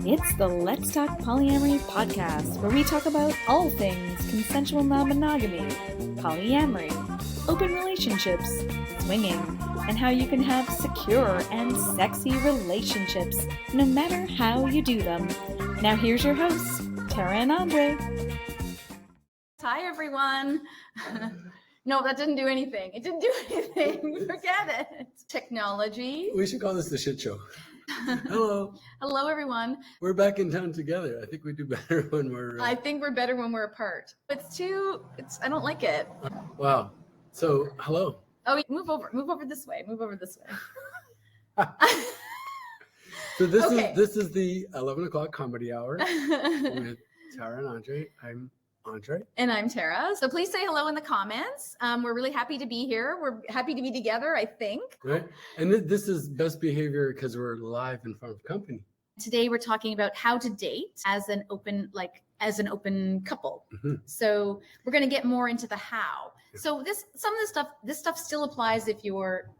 It's the Let's Talk Polyamory podcast, where we talk about all things consensual non-monogamy, polyamory, open relationships, swinging, and how you can have secure and sexy relationships, no matter how you do them. Now here's your hosts, Tara and Andre. Hi, everyone. No, that didn't do anything. It didn't do anything. Forget it. Technology. We should call this the shit show. Hello. Hello, everyone. We're back in town together. I think we do better when we're... I think we're better when we're apart. I don't like it. Wow. So, hello. Oh, move over this way. So this Okay. is the 11 o'clock comedy hour with Tara and Andre. I'm Andre. And I'm Tara. So please say hello in the comments. We're really happy to be here. We're happy to be together, I think. Right. And this is best behavior because we're live in front of company. Today we're talking about how to date as an open couple. Mm-hmm. So we're going to get more into the how. So this stuff still applies if you're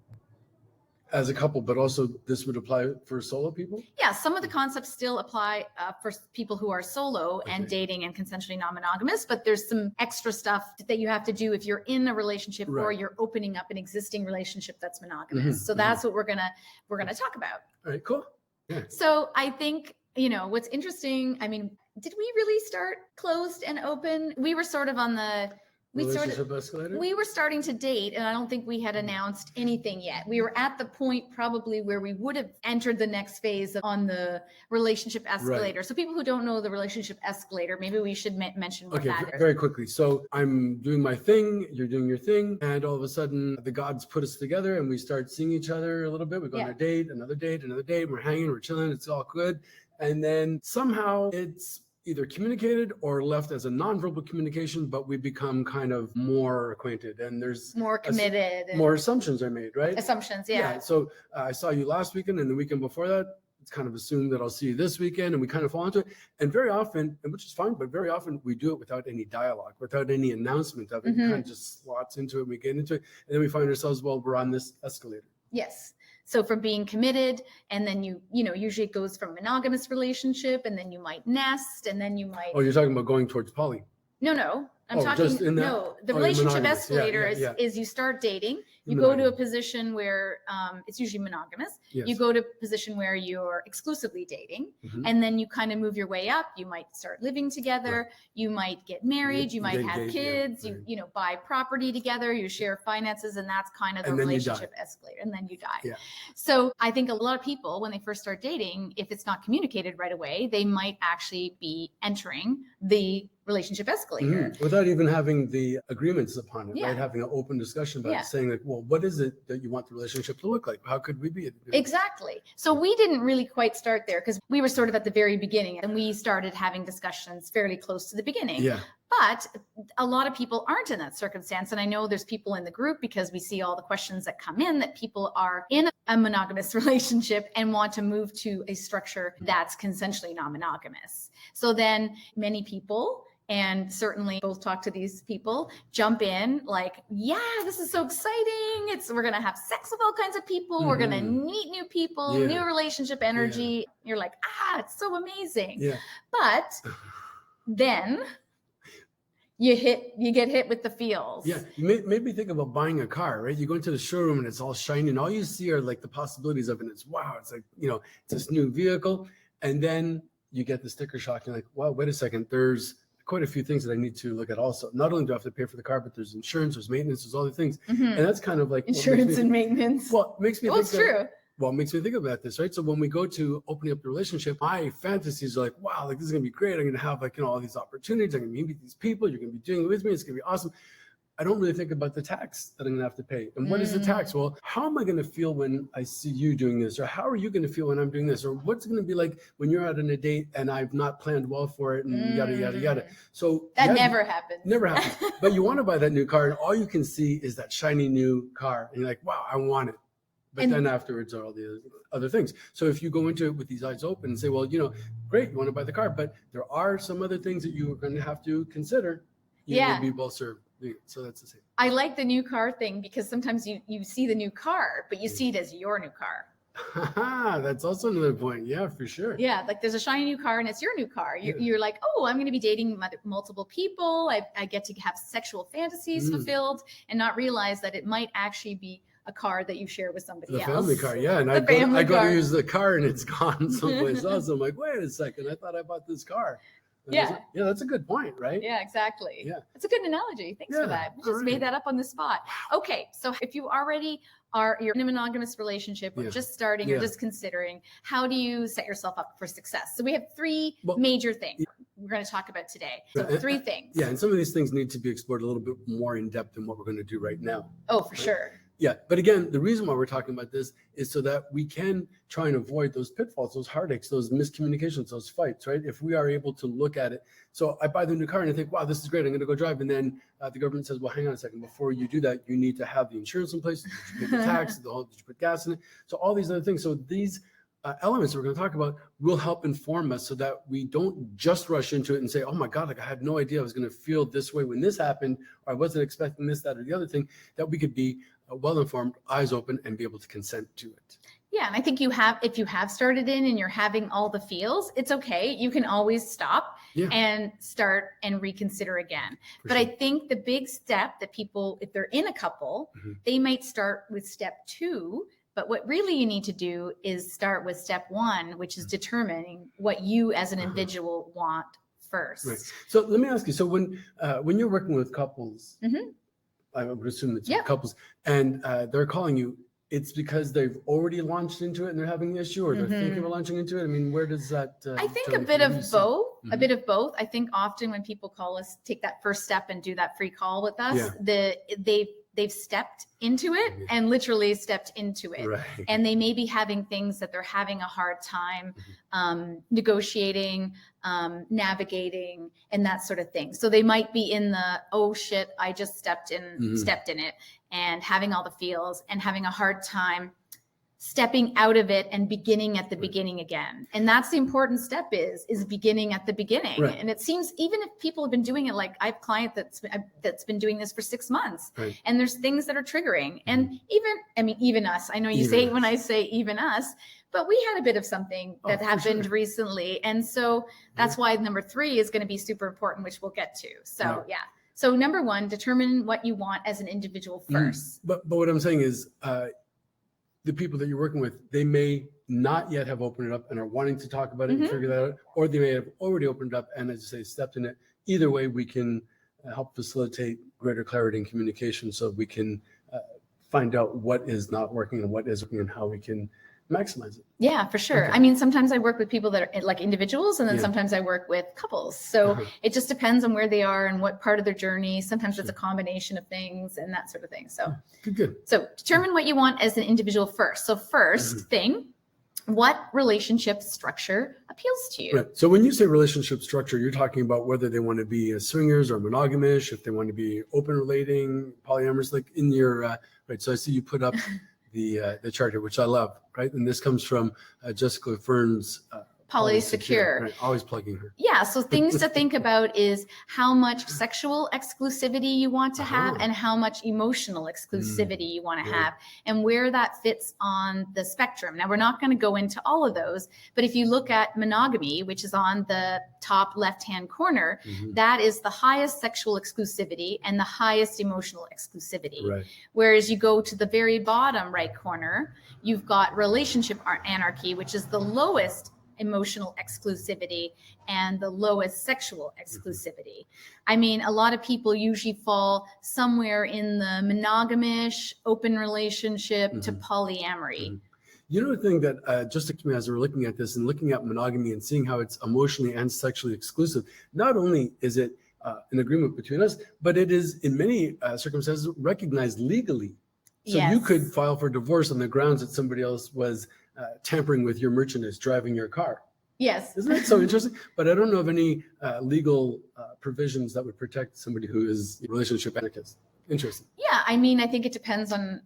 As a couple, but also this would apply for solo people? Yeah, some of the concepts still apply for people who are solo and Okay. dating and consensually non-monogamous, but there's some extra stuff that you have to do if you're in a relationship or Right. you're opening up an existing relationship that's monogamous. Mhm, So that's what we're gonna talk about. All right, cool. Yeah. So I think, what's interesting, did we really start closed and open? We were sort of on Relationship escalator? we were starting to date, and I don't think we had announced anything yet. We were at the point probably where we would have entered the next phase on the relationship escalator. Right. So people who don't know the relationship escalator, maybe we should mention what Okay, that is. very quickly. So I'm doing my thing, you're doing your thing, and all of a sudden the gods put us together and we start seeing each other a little bit. We go on a date, another date, we're hanging, we're chilling, it's all good. And then somehow it's either communicated or left as a nonverbal communication, but we become kind of more acquainted and there's More committed. and more assumptions are made, right? assumptions, yeah. So I saw you last weekend and the weekend before that, it's kind of assumed that I'll see you this weekend and we kind of fall into it. And very often, and which is fine, but very often we do it without any dialogue, without any announcement of it. Mhm. It kind of just slots into it, we get into it. And then we find ourselves, well, we're on this escalator. Yes. So from being committed, and then usually it goes from monogamous relationship, and then you might nest, and then you might. Oh, you're talking about going towards poly. No. I'm Oh, talking, just in that- no, the oh, relationship monogamous. Yeah, escalator yeah. is you start dating, you go to a Monogamous. position where it's usually monogamous. Yes. You go to a position where you're exclusively dating, Mhm. and then you kind of move your way up. You might start living together. You might get married. You might Then have date, yeah, kids. right. You buy property together. You share finances, and that's kind of the And then you die. relationship escalator. And then you die. Yeah. So I think a lot of people, when they first start dating, if it's not communicated right away, they might actually be entering the relationship escalator. Mhm. Without even having the agreements upon it, Yeah. right? Having an open discussion about Yeah. it, saying like, well, what is it that you want the relationship to look like? How could we be? Exactly. So we didn't really quite start there because we were sort of at the very beginning, and we started having discussions fairly close to the beginning. Yeah. But a lot of people aren't in that circumstance. And I know there's people in the group, because we see all the questions that come in, that people are in a monogamous relationship and want to move to a structure that's consensually non-monogamous. So then many people, and certainly both talk to these people, jump in like, yeah, this is so exciting. We're going to have sex with all kinds of people. We're going to Mhm. meet new people, Yeah. new relationship energy. You're like, it's so amazing. Yeah. But then you get hit with the feels. Yeah, you made me think about buying a car, right? You go into the showroom and it's all shiny and all you see are like the possibilities of it. And it's wow, it's like, it's this new vehicle. And then you get the sticker shock. You're like, wow, wait a second. There's quite a few things that I need to look at also. Not only do I have to pay for the car, but there's insurance, there's maintenance, there's all the things. Mhm. And that's kind of like what makes Insurance me- and maintenance. Well, it makes me think It's that- true. Well, it makes me think about this, right? So when we go to opening up the relationship, my fantasies are like, wow, like this is gonna be great. I'm gonna have all these opportunities. I'm gonna meet these people. You're gonna be doing it with me. It's gonna be awesome. I don't really think about the tax that I'm gonna have to pay. And what is the tax? Well, how am I gonna feel when I see you doing this? Or how are you gonna feel when I'm doing this? Or what's it gonna be like when you're out on a date and I've not planned well for it and yada, yada, yada. So That yeah, never happened. Never happens. But you want to buy that new car and all you can see is that shiny new car. And you're like, wow, I want it. But And- then afterwards are all the other things. So if you go into it with these eyes open and say, well, great, you want to buy the car, but there are some other things that you are going to have to consider. You're Yeah. going to be well served. So that's the same. I like the new car thing because sometimes you see the new car, but you see it as your new car. That's also another point. Yeah, for sure. Yeah, like there's a shiny new car and it's your new car. You're like, oh, I'm going to be dating multiple people. I get to have sexual fantasies fulfilled and not realize that it might actually be a car that you share with somebody else. The family car, yeah. And I go to use the car and it's gone someplace else. I'm like, wait a second, I thought I bought this car. And yeah. Yeah, that's a good point, right? Yeah, exactly. Yeah. That's a good analogy. Thanks for that. We just made that up on the spot. Okay, so if you already you're in a monogamous relationship, or just starting, or just considering, how do you set yourself up for success? So we have three major things we're going to talk about today. So 3 things. Yeah, and some of these things need to be explored a little bit more in depth than what we're going to do right now. Oh, for sure. Yeah, but again, the reason why we're talking about this is so that we can try and avoid those pitfalls, those heartaches, those miscommunications, those fights, right? If we are able to look at it. So I buy the new car and I think, wow, this is great. I'm going to go drive. And then the government says, well, hang on a second. Before you do that, you need to have the insurance in place. Did you pay the tax? Did you put gas in it? So all these other things. So these elements that we're going to talk about will help inform us so that we don't just rush into it and say, oh my God, like I had no idea I was going to feel this way when this happened, or I wasn't expecting this, that, or the other thing, that we could be well-informed, eyes open, and be able to consent to it. Yeah, and I think if you have started in and you're having all the feels, it's okay. You can always stop and start and reconsider again. But I think the big step that people, if they're in a couple, they might start with step 2. But what really you need to do is start with step 1, which is determining what you as an individual want first. Right. So let me ask you, so when you're working with couples, I would assume it's couples, and they're calling you, it's because they've already launched into it and they're having the issue, or they're thinking of launching into it? I mean, where does that? I think a bit of both. A bit of both. I think often when people call us, take that first step and do that free call with us, they've stepped into it and literally stepped into it. Right. And they may be having things that they're having a hard time negotiating, navigating, and that sort of thing. So they might be in the, oh shit, I just stepped in it, and having all the feels and having a hard time stepping out of it and beginning at the beginning again. And that's the important step is beginning at the beginning. Right. And it seems, even if people have been doing it, like I have a client that's been doing this for 6 months, and there's things that are triggering. And even us, I know you say when I say even us, but we had a bit of something that happened recently. And so that's why number 3 is going to be super important, which we'll get to. So So number 1, determine what you want as an individual first. But what I'm saying is, the people that you're working with, they may not yet have opened it up and are wanting to talk about it and figure that out, or they may have already opened it up and, as you say, stepped in it. Either way, we can help facilitate greater clarity and communication so we can find out what is not working and what is working and how we can maximize it. Yeah, for sure. Okay. I mean, sometimes I work with people that are like individuals, and then sometimes I work with couples. So it just depends on where they are and what part of their journey. Sometimes it's a combination of things and that sort of thing. So good. So determine what you want as an individual first. So first thing, what relationship structure appeals to you? Right. So when you say relationship structure, you're talking about whether they want to be swingers or monogamous, if they want to be open relating, polyamorous, like in your, right. So I see you put up the chart here, which I love, right? And this comes from Jessica Fern's Polysecure. Right, always plugging her. Yeah, so things to think about is how much sexual exclusivity you want to have and how much emotional exclusivity you want to have, and where that fits on the spectrum. Now, we're not going to go into all of those, but if you look at monogamy, which is on the top left-hand corner, that is the highest sexual exclusivity and the highest emotional exclusivity. Right. Whereas you go to the very bottom right corner, you've got relationship anarchy, which is the lowest emotional exclusivity and the lowest sexual exclusivity. I mean, a lot of people usually fall somewhere in the monogamous, open relationship to polyamory. You know, the thing that just to me, as we're looking at this and looking at monogamy and seeing how it's emotionally and sexually exclusive, not only is it an agreement between us, but it is in many circumstances recognized legally. So you could file for divorce on the grounds that somebody else was tampering with your merchandise, driving your car. Yes. Isn't that so interesting? But I don't know of any legal provisions that would protect somebody who is a relationship anarchist. Interesting. Yeah, I mean, I think it depends on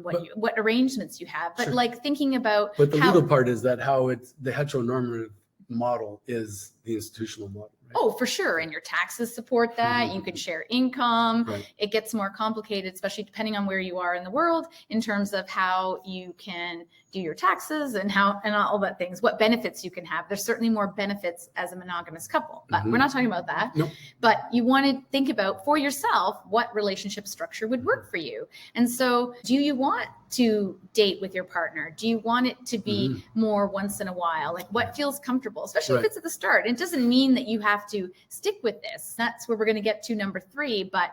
what arrangements you have. But like thinking about But the legal part is that how it's the heteronormative model is the institutional model, Oh, for sure. And your taxes support that. You can share income. Right. It gets more complicated, especially depending on where you are in the world in terms of how you can do your taxes and all that things, what benefits you can have. There's certainly more benefits as a monogamous couple, but we're not talking about that. Nope. But you want to think about for yourself what relationship structure would work for you. And so do you want to date with your partner? Do you want it to be more once in a while? Like what feels comfortable, especially if it's at the start? It doesn't mean that you have to stick with this. That's where we're going to get to number 3, but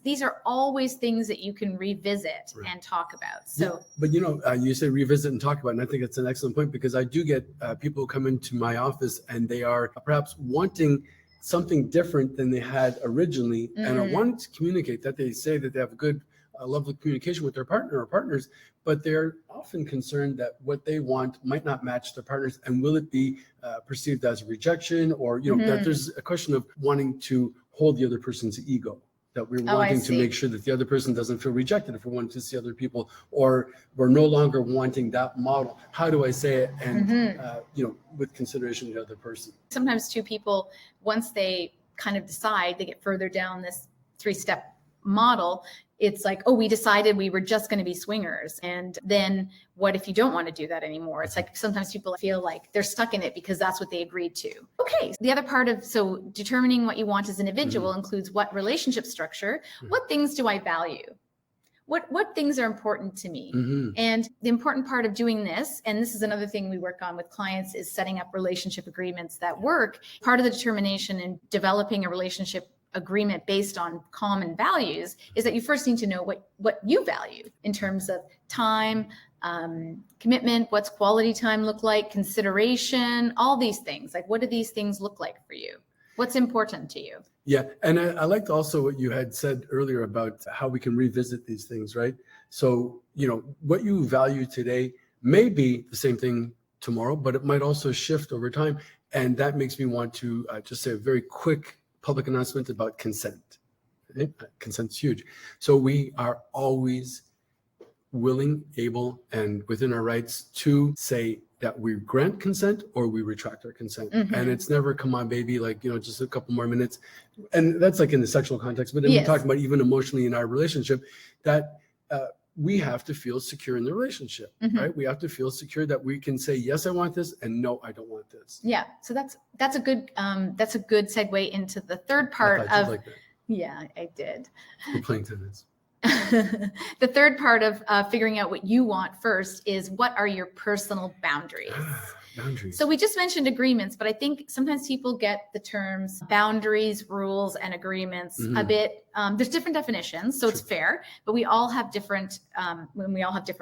these are always things that you can revisit and talk about. So, but you say revisit and talk about, and I think it's an excellent point, because I do get people who come into my office and they are perhaps wanting something different than they had originally, and are wanting to communicate that. They say that they have a good level of communication with their partner or partners, but they're often concerned that what they want might not match their partners, and will it be perceived as a rejection, or that there's a question of wanting to hold the other person's ego, that we're wanting to make sure that the other person doesn't feel rejected if we're wanting to see other people, or we're no longer wanting that model. How do I say it? And, with consideration of the other person. Sometimes two people, once they kind of decide, they get further down this 3-step model, it's like, oh, we decided we were just going to be swingers. And then what if you don't want to do that anymore? It's like sometimes people feel like they're stuck in it because that's what they agreed to. Okay. The other part of, so determining what you want as an individual includes what relationship structure, what things do I value? What things are important to me? And the important part of doing this, and this is another thing we work on with clients, is setting up relationship agreements that work. Part of the determination in developing a relationship agreement based on common values is that you first need to know what you value in terms of time, commitment, what's quality time look like, consideration, all these things. Like, what do these things look like for you? What's important to you? Yeah. And I liked also what you had said earlier about how we can revisit these things, right? So, what you value today may be the same thing tomorrow, but it might also shift over time. And that makes me want to just say a very quick public announcement about consent. Okay? Consent's huge. So we are always willing, able, and within our rights to say that we grant consent or we retract our consent. And it's never, come on, baby, like, just a couple more minutes. And that's like in the sexual context, but then we're talking about even emotionally in our relationship, that we have to feel secure in the relationship, right? We have to feel secure that we can say, yes, I want this, and no, I don't want this. Yeah. So that's a good segue into the third part of, like yeah, I did. We're playing tennis. The third part of figuring out what you want first is, what are your personal boundaries? Boundaries. So we just mentioned agreements, but I think sometimes people get the terms boundaries, rules, and agreements a bit. There's different definitions, so it's fair, but we all have different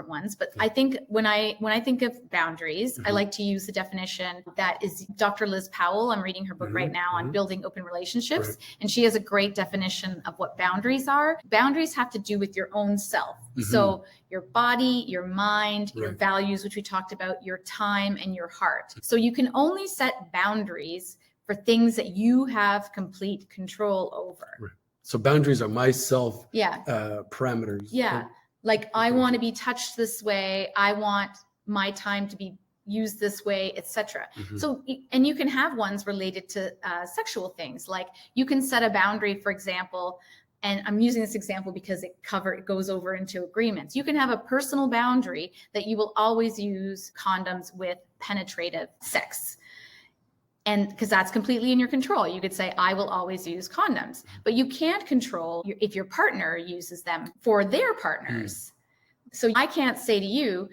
ones. But I think when I think of boundaries, I like to use the definition that is Dr. Liz Powell. I'm reading her book right now on building open relationships, and she has a great definition of what boundaries are. Boundaries have to do with your own self. So your body, your mind, your values, which we talked about, your time, and your heart. So you can only set boundaries for things that you have complete control over. So boundaries are my self parameters. Yeah. Like, I want to be touched this way. I want my time to be used this way, etc. So, and you can have ones related to sexual things. Like, you can set a boundary, for example, and I'm using this example because it goes over into agreements. You can have a personal boundary that you will always use condoms with penetrative sex. And because that's completely in your control. You could say, I will always use condoms, but you can't control if your partner uses them for their partners. So I can't say to you,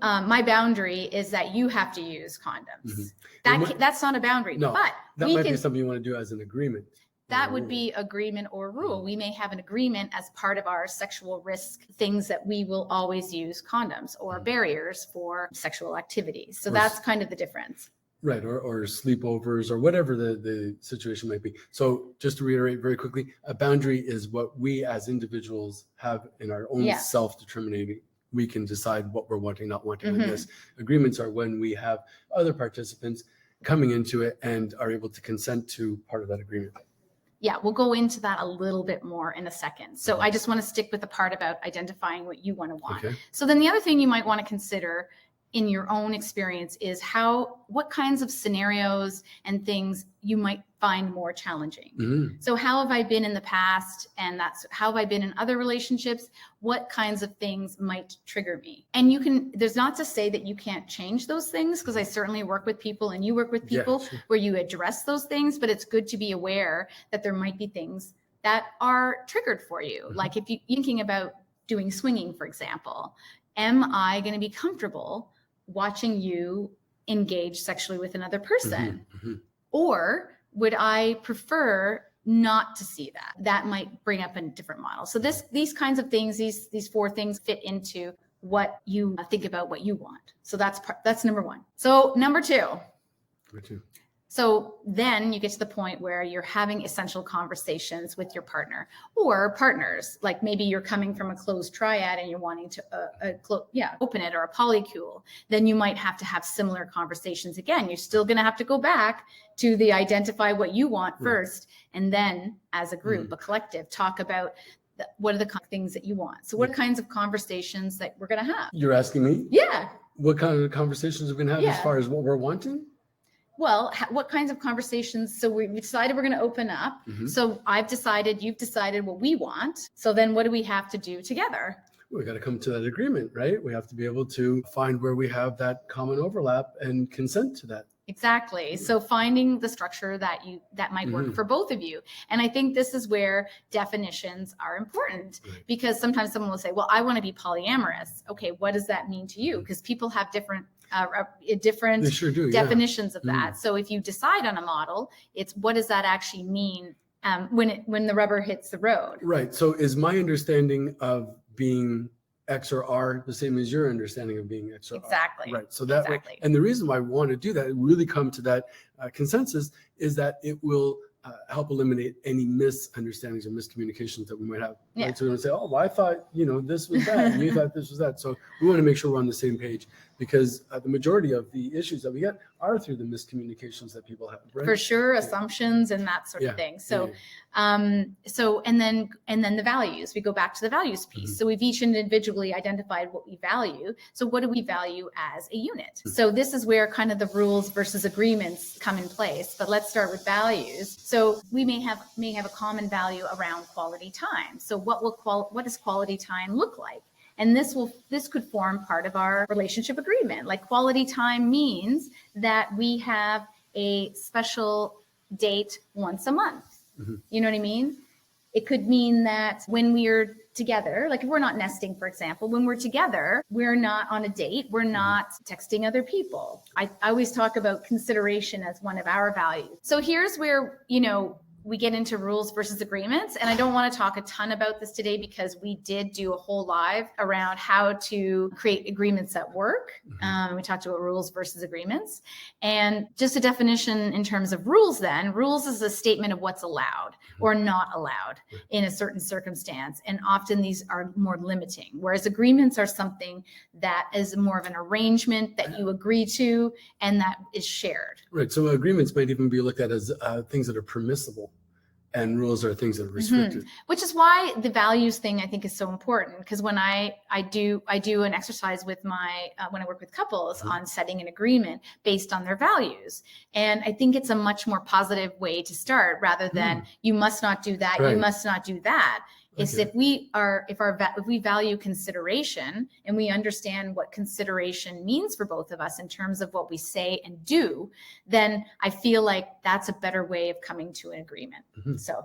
my boundary is that you have to use condoms. That's not a boundary. No, but that might be something you want to do as an agreement. That would be agreement or rule. We may have an agreement as part of our sexual risk things that we will always use condoms or barriers for sexual activities. So that's kind of the difference. Right. Or sleepovers or whatever the situation might be. So just to reiterate very quickly, a boundary is what we as individuals have in our own self-determinating. We can decide what we're wanting, not wanting in this. Agreements are when we have other participants coming into it and are able to consent to part of that agreement. Yeah, we'll go into that a little bit more in a second. So I just want to stick with the part about identifying what you want to want. So then the other thing you might want to consider in your own experience is what kinds of scenarios and things you might find more challenging. So how have I been in the past? And that's how have I been in other relationships? What kinds of things might trigger me? And there's not to say that you can't change those things, because I certainly work with people and you work with people where you address those things, but it's good to be aware that there might be things that are triggered for you. Like if you're thinking about doing swinging, for example, am I going to be comfortable watching you engage sexually with another person? Or would I prefer not to see that? That might bring up a different model. So these kinds of things, these 4 things fit into what you think about what you want. So that's number 1. So number 2. So then you get to the point where you're having essential conversations with your partner or partners. Like maybe you're coming from a closed triad and you're wanting to open it, or a polycule. Then you might have to have similar conversations again. You're still going to have to go back to the identify what you want first. And then as a group, a collective, talk about what are the things that you want. So what kinds of conversations that we're going to have? You're asking me? Yeah. What kind of conversations we're going to have as far as what we're wanting? Well, what kinds of conversations? So we decided we're going to open up. So I've decided, you've decided what we want. So then what do we have to do together? We got to come to that agreement, right? We have to be able to find where we have that common overlap and consent to that. Exactly. So finding the structure that might work for both of you. And I think this is where definitions are important, because sometimes someone will say, well, I want to be polyamorous. Okay, what does that mean to you? Because people have different They sure do, definitions of that. So if you decide on a model, it's what does that actually mean when the rubber hits the road? Right. So is my understanding of being X or R the same as your understanding of being X or R? Exactly. Right. So that way, and the reason why I want to do that, really come to that consensus, is that it will help eliminate any misunderstandings or miscommunications that we might have. Right? So we don't say, oh, well, I thought, this was that, and you thought this was that. So we want to make sure we're on the same page, because the majority of the issues that we get are through the miscommunications that people have. Right? For sure, assumptions and that sort of thing. So, and then the values. We go back to the values piece. So we've each individually identified what we value. So what do we value as a unit? So this is where kind of the rules versus agreements come in place. But let's start with values. So we may have a common value around quality time. So what does quality time look like? And this could form part of our relationship agreement. Like quality time means that we have a special date once a month. You know what I mean? It could mean that when we're together, like if we're not nesting, for example, when we're together, we're not on a date, we're not texting other people. I always talk about consideration as one of our values. So here's where, we get into rules versus agreements. And I don't want to talk a ton about this today, because we did do a whole live around how to create agreements that work. We talked about rules versus agreements. And just a definition in terms of rules then, rules is a statement of what's allowed or not allowed in a certain circumstance. And often these are more limiting, whereas agreements are something that is more of an arrangement that you agree to and that is shared. Right. So agreements might even be looked at as things that are permissible, and rules are things that are restricted. Which is why the values thing I think is so important, because when I do an exercise with when I work with couples on setting an agreement based on their values, and I think it's a much more positive way to start rather than you must not do that, you must not do that. Is if we value consideration and we understand what consideration means for both of us in terms of what we say and do, then I feel like that's a better way of coming to an agreement. So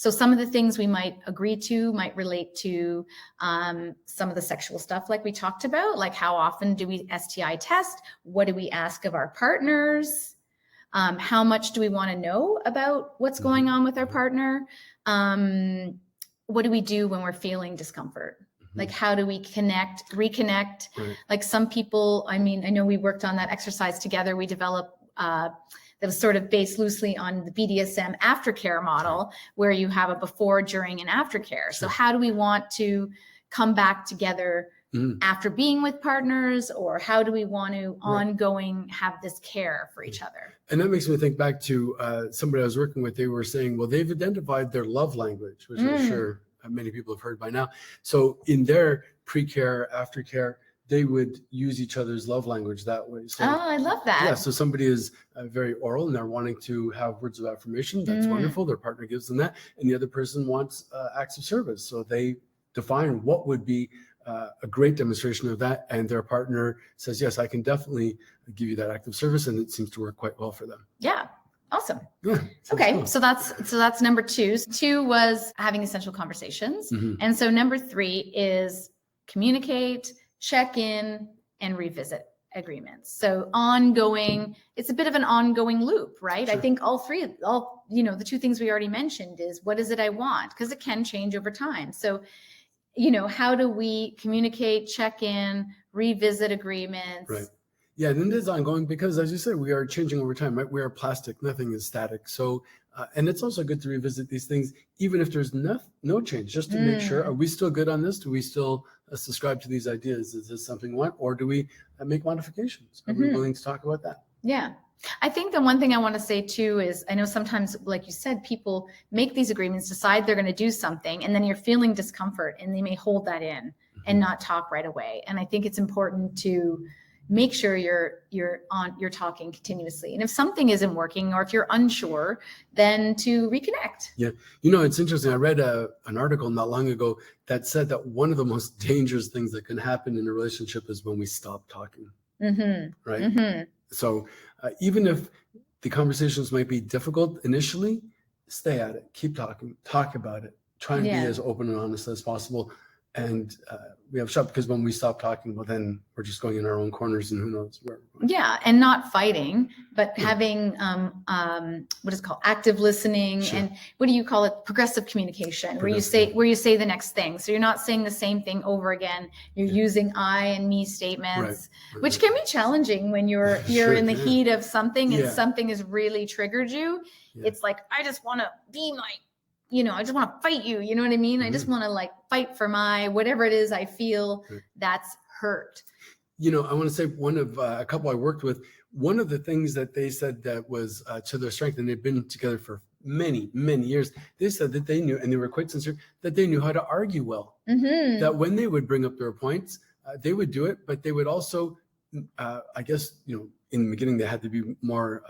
some of the things we might agree to might relate to some of the sexual stuff like we talked about, like how often do we STI test? What do we ask of our partners? How much do we want to know about what's going on with our partner? What do we do when we're feeling discomfort? Like, how do we reconnect? Like some people, I know we worked on that exercise together. We developed, that was sort of based loosely on the BDSM aftercare model, where you have a before, during, and aftercare. So how do we want to come back together after being with partners, or how do we want to ongoing have this care for each other? And that makes me think back to somebody I was working with. They were saying, well, they've identified their love language, which I'm sure many people have heard by now. So in their pre-care, aftercare, they would use each other's love language that way. So, I love that. Yeah, so somebody is very oral and they're wanting to have words of affirmation. That's wonderful. Their partner gives them that. And the other person wants acts of service. So they define what would be a great demonstration of that. And their partner says, yes, I can definitely give you that act of service. And it seems to work quite well for them. Yeah. Awesome. Yeah. Okay. Cool. So that's number 2. 2 was having essential conversations. And so number 3 is communicate, check in, and revisit agreements. So ongoing, it's a bit of an ongoing loop, right? Sure. I think the 2 things we already mentioned is what is it I want? Because it can change over time. So, how do we communicate, check in, revisit agreements? Right. Yeah, and it is ongoing because, as you said, we are changing over time, right? We are plastic, nothing is static. So, and it's also good to revisit these things, even if there's no change, just to make sure, are we still good on this? Do we still subscribe to these ideas? Is this something we want? Or do we make modifications? Are we willing to talk about that? Yeah. I think the one thing I want to say too is I know sometimes, like you said, people make these agreements, decide they're going to do something, and then you're feeling discomfort and they may hold that in and not talk right away. And I think it's important to make sure you're talking continuously. And if something isn't working or if you're unsure, then to reconnect. Yeah. It's interesting. I read an article not long ago that said that one of the most dangerous things that can happen in a relationship is when we stop talking. Right. So even if the conversations might be difficult initially, stay at it, keep talking, talk about it, try and be as open and honest as possible. And we have shut, because when we stop talking, well, then we're just going in our own corners and who knows where. Yeah. And not fighting, but having what is called active listening. Sure. And what do you call it? Progressive communication, where you say the next thing. So you're not saying the same thing over again. You're using I and me statements, which can be challenging when you're in the heat of something and something has really triggered you. Yeah. It's like, I just want to be I just want to fight you. You know what I mean? I just want to fight for my, whatever it is I feel that's hurt. I want to say one of a couple I worked with, one of the things that they said that was to their strength, and they've been together for many, many years. They said that they knew, and they were quite sincere, that they knew how to argue well, that when they would bring up their points, they would do it, but they would also, I guess, in the beginning, they had to be more,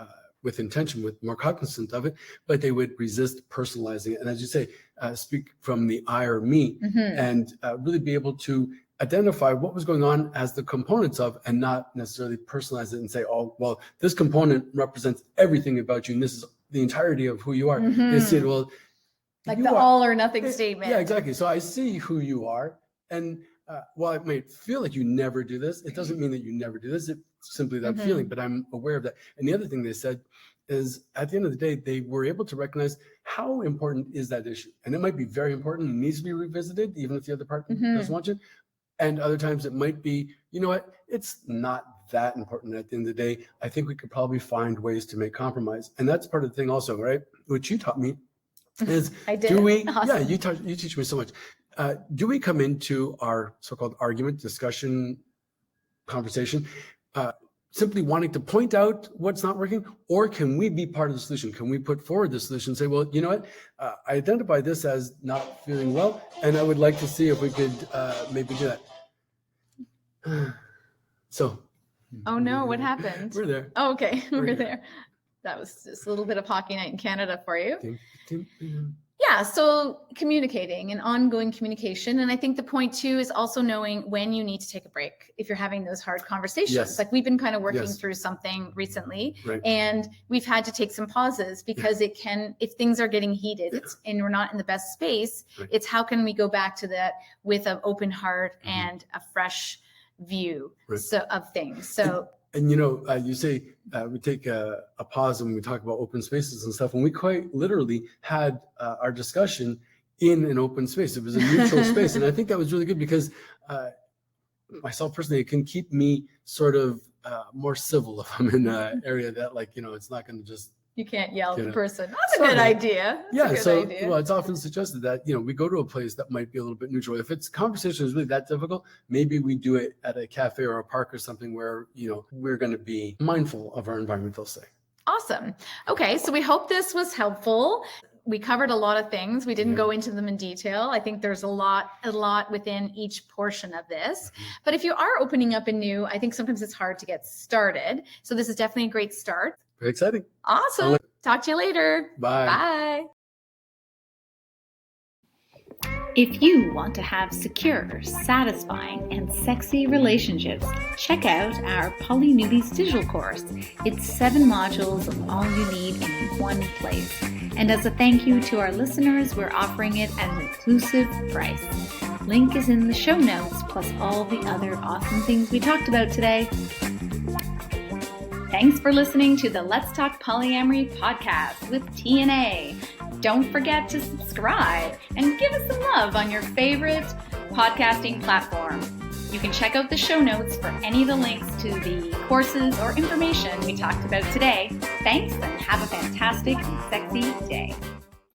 with intention, with more cognizant of it, but they would resist personalizing it. And as you say, speak from the I or me, and really be able to identify what was going on as the components of, and not necessarily personalize it and say, oh, well, this component represents everything about you, and this is the entirety of who you are. They said, well, like the all or nothing statement. Yeah, exactly. So I see who you are. And while it might feel like you never do this, it doesn't mean that you never do this. It's simply that feeling, but I'm aware of that. And the other thing they said is, at the end of the day, they were able to recognize how important is that issue. And it might be very important and needs to be revisited, even if the other partner doesn't want it. And other times it might be, it's not that important at the end of the day. I think we could probably find ways to make compromise. And that's part of the thing also, right? Which you taught me is, I did. Do we, awesome. You teach me so much. Do we come into our so-called argument, discussion, conversation, simply wanting to point out what's not working, or can we be part of the solution? Can we put forward the solution and say, well, you know what, I identify this as not feeling well, and I would like to see if we could maybe do that. So. Oh no, what happened? We're there. Oh, okay, we're there. That was just a little bit of hockey night in Canada for you. Yeah, so communicating and ongoing communication. And I think the point too is also knowing when you need to take a break if you're having those hard conversations. Yes. Like we've been kind of working through something recently, and we've had to take some pauses because it can, if things are getting heated and we're not in the best space, it's how can we go back to that with an open heart and a fresh view of things. So. And you say we take a pause when we talk about open spaces and stuff, and we quite literally had our discussion in an open space. It was a neutral space, and I think that was really good because myself personally, it can keep me sort of more civil if I'm in an area that, it's not going to just. You can't yell at the person. That's a good idea. Well, it's often suggested that, we go to a place that might be a little bit neutral. If it's conversation is really that difficult, maybe we do it at a cafe or a park or something where, we're going to be mindful of our environment, they'll say. Awesome. Okay. So we hope this was helpful. we covered a lot of things. We didn't go into them in detail. I think there's a lot within each portion of this. But if you are opening up anew, I think sometimes it's hard to get started. So this is definitely a great start. Very exciting. Awesome. Talk to you later. Bye. Bye. If you want to have secure, satisfying, and sexy relationships, check out our Poly Newbies digital course. It's 7 modules of all you need in one place. And as a thank you to our listeners, we're offering it at an exclusive price. Link is in the show notes, plus all the other awesome things we talked about today. Thanks for listening to the Let's Talk Polyamory podcast with TNA. Don't forget to subscribe and give us some love on your favorite podcasting platform. You can check out the show notes for any of the links to the courses or information we talked about today. Thanks, and have a fantastic and sexy day.